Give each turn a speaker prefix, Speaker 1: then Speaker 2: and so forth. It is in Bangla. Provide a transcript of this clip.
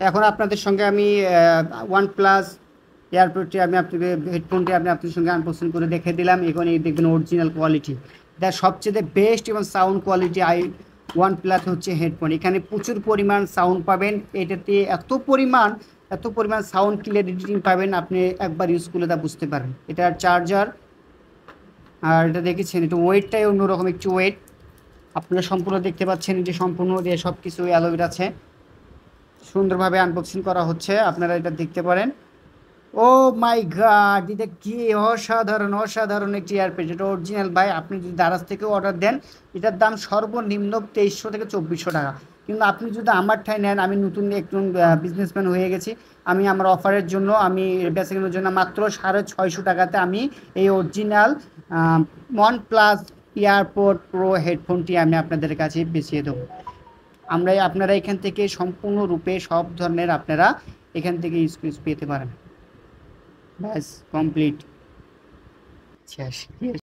Speaker 1: এখন আপনাদের সঙ্গে আমি OnePlus এয়ারপডটি আমি আপনাকে হেডফোনটি আমি আপনাদের সঙ্গে আনবক্সিং করে দেখে দিলাম। এখন এই দেখবেন অরিজিনাল কোয়ালিটি, এটা সবচেয়ে বেস্ট এবং সাউন্ড কোয়ালিটি OnePlus হচ্ছে হেডফোন। এখানে প্রচুর পরিমাণ সাউন্ড পাবেন, এটাতে এত পরিমাণ সাউন্ড ক্লিয়ারিটি পাবেন, আপনি একবার ইউজ করলে তা বুঝতে পারেন। এটার চার্জার আর এটা দেখেছেন, এটা ওয়েটটাই অন্যরকম একটু ওয়েট। আপনারা সম্পূর্ণ দেখতে পাচ্ছেন যে সম্পূর্ণ দিয়ে সব কিছু অ্যালোভেরা আছে, সুন্দরভাবে আনবক্সিং করা হচ্ছে, আপনারা এটা দেখতে পারেন। ও মাই গড, এটা কি অসাধারণ একটি এয়ারপিস, এটা অরিজিনাল ভাই। আপনি যদি দারাজ থেকে অর্ডার দেন, এটার দাম সর্বনিম্ন 2300 থেকে 2400 টাকা। কিন্তু আপনি যদি আমার ঠাই নেন, আমি নতুন একটু বিজনেসম্যান হয়ে গেছি, আমি আমার অফারের জন্য, আমি বেচাকেনার জন্য মাত্র 650 টাকাতে আমি এই অরিজিনাল OnePlus এয়ারপড প্রো হেডফোনটি আমি আপনাদের কাছে বেচিয়ে দেবো। আপনারা এখান থেকে সম্পূর্ণরূপে সব ধরনের আপনারা এখান থেকে স্পিচ পেতে পারেন। ব্যাস কমপ্লিট। শেষ।